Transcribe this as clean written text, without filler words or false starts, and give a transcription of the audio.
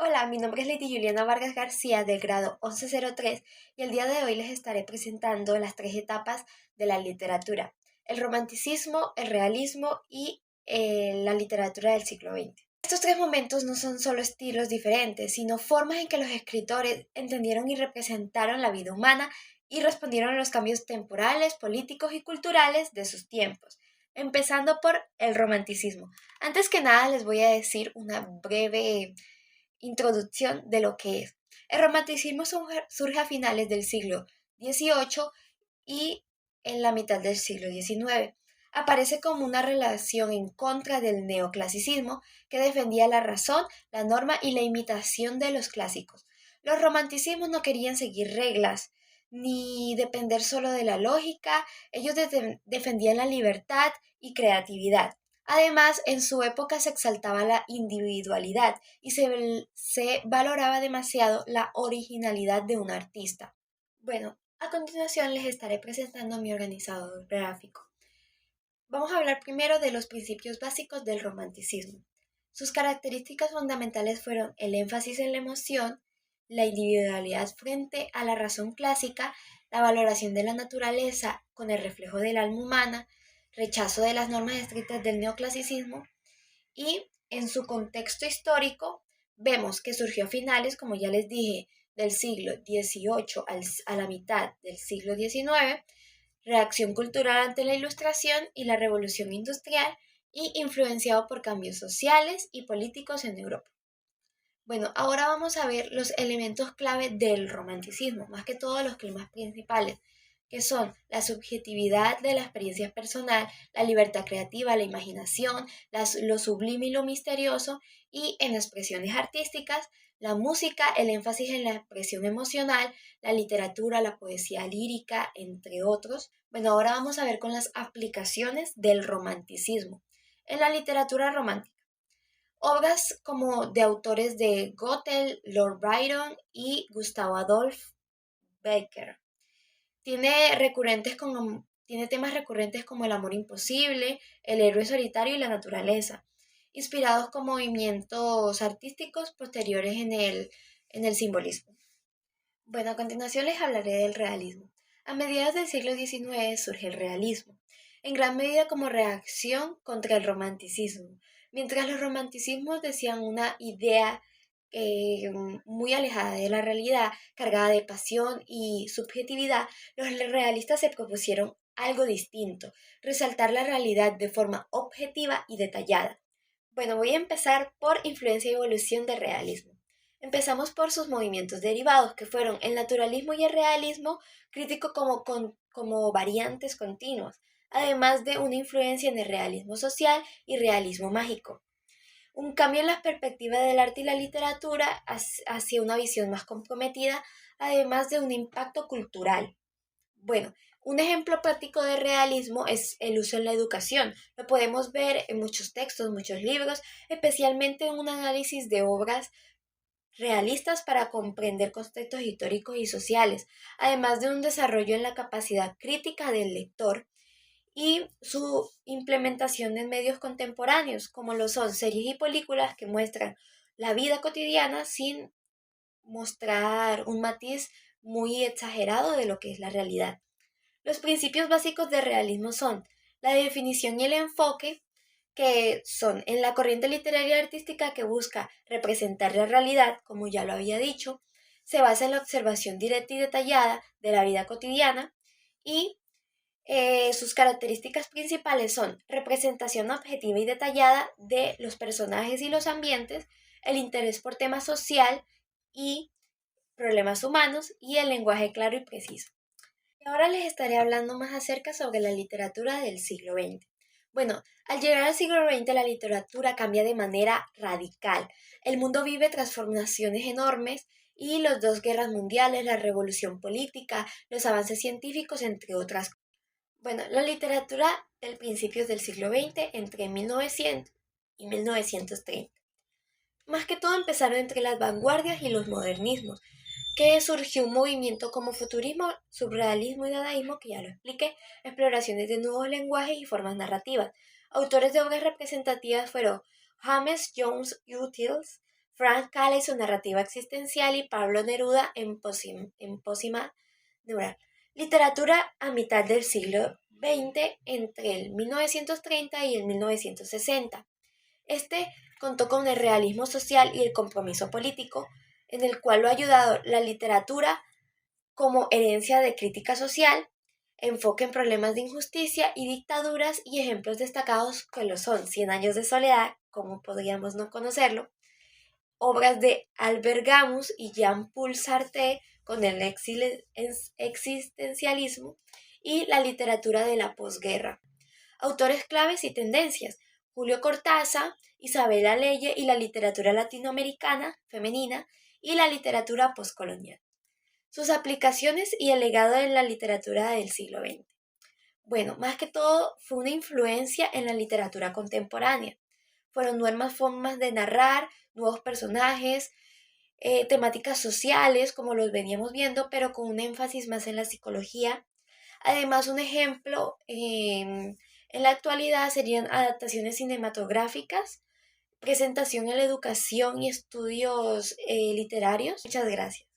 Hola, mi nombre es Lady Juliana Vargas García del grado 1103 y el día de hoy les estaré presentando las tres etapas de la literatura: el romanticismo, el realismo y la literatura del siglo XX. Estos tres momentos no son solo estilos diferentes, sino formas en que los escritores entendieron y representaron la vida humana y respondieron a los cambios temporales, políticos y culturales de sus tiempos. Empezando por el romanticismo. Antes que nada les voy a decir una breve introducción de lo que es. El romanticismo surge a finales del siglo XVIII y en la mitad del siglo XIX. Aparece como una relación en contra del neoclasicismo que defendía la razón, la norma y la imitación de los clásicos. Los romanticismos no querían seguir reglas ni depender solo de la lógica, ellos defendían la libertad y creatividad. Además, en su época se exaltaba la individualidad y se valoraba demasiado la originalidad de un artista. Bueno, a continuación les estaré presentando mi organizador gráfico. Vamos a hablar primero de los principios básicos del romanticismo. Sus características fundamentales fueron el énfasis en la emoción, la individualidad frente a la razón clásica, la valoración de la naturaleza con el reflejo del alma humana, rechazo de las normas estrictas del neoclasicismo y en su contexto histórico vemos que surgió a finales, como ya les dije, del siglo XVIII a la mitad del siglo XIX, reacción cultural ante la Ilustración y la Revolución Industrial y influenciado por cambios sociales y políticos en Europa. Bueno, ahora vamos a ver los elementos clave del romanticismo, más que todo los climas principales, que son la subjetividad de la experiencia personal, la libertad creativa, la imaginación, lo sublime y lo misterioso, y en expresiones artísticas, la música, el énfasis en la expresión emocional, la literatura, la poesía lírica, entre otros. Bueno, ahora vamos a ver con las aplicaciones del romanticismo. En la literatura romántica, obras como de autores de Goethe, Lord Byron y Gustavo Adolf Becker. Tiene temas recurrentes como el amor imposible, el héroe solitario y la naturaleza, inspirados con movimientos artísticos posteriores en el simbolismo. Bueno, a continuación les hablaré del realismo. A mediados del siglo XIX surge el realismo, en gran medida como reacción contra el romanticismo. Mientras los romanticismos decían una idea muy alejada de la realidad, cargada de pasión y subjetividad, los realistas se propusieron algo distinto: resaltar la realidad de forma objetiva y detallada. Bueno, voy a empezar por influencia y evolución del realismo. Empezamos por sus movimientos derivados, que fueron el naturalismo y el realismo, crítico como variantes continuas, además de una influencia en el realismo social y realismo mágico. Un cambio en la perspectiva del arte y la literatura hacia una visión más comprometida, además de un impacto cultural. Bueno, un ejemplo práctico de realismo es el uso en la educación. Lo podemos ver en muchos textos, muchos libros, especialmente en un análisis de obras realistas para comprender contextos históricos y sociales, además de un desarrollo en la capacidad crítica del lector y su implementación en medios contemporáneos, como lo son series y películas que muestran la vida cotidiana sin mostrar un matiz muy exagerado de lo que es la realidad. Los principios básicos de realismo son la definición y el enfoque, que son en la corriente literaria y artística que busca representar la realidad, como ya lo había dicho, se basa en la observación directa y detallada de la vida cotidiana y sus características principales son representación objetiva y detallada de los personajes y los ambientes, el interés por temas social y problemas humanos y el lenguaje claro y preciso. Ahora les estaré hablando más acerca sobre la literatura del siglo XX. Bueno, al llegar al siglo XX la literatura cambia de manera radical. El mundo vive transformaciones enormes y las dos guerras mundiales, la revolución política, los avances científicos, entre otras cosas. Bueno, la literatura del principios del siglo XX entre 1900 y 1930. Más que todo empezaron entre las vanguardias y los modernismos, que surgió un movimiento como futurismo, surrealismo y dadaísmo, que ya lo expliqué, exploraciones de nuevos lenguajes y formas narrativas. Autores de obras representativas fueron James Jones Utils, Frank Cala y su narrativa existencial y Pablo Neruda en Pócima Neural. Literatura a mitad del siglo XX, entre el 1930 y el 1960. Este contó con el realismo social y el compromiso político, en el cual lo ha ayudado la literatura como herencia de crítica social, enfoque en problemas de injusticia y dictaduras y ejemplos destacados que lo son Cien años de soledad, como podríamos no conocerlo, obras de Albert Camus y Jean-Paul Sartre con el existencialismo y la literatura de la posguerra. Autores claves y tendencias: Julio Cortázar, Isabel Allende y la literatura latinoamericana femenina y la literatura postcolonial. Sus aplicaciones y el legado en la literatura del siglo XX. Bueno, más que todo fue una influencia en la literatura contemporánea. Fueron nuevas formas de narrar, nuevos personajes, temáticas sociales, como los veníamos viendo, pero con un énfasis más en la psicología. Además, un ejemplo en la actualidad serían adaptaciones cinematográficas, presentación en la educación y estudios literarios. Muchas gracias.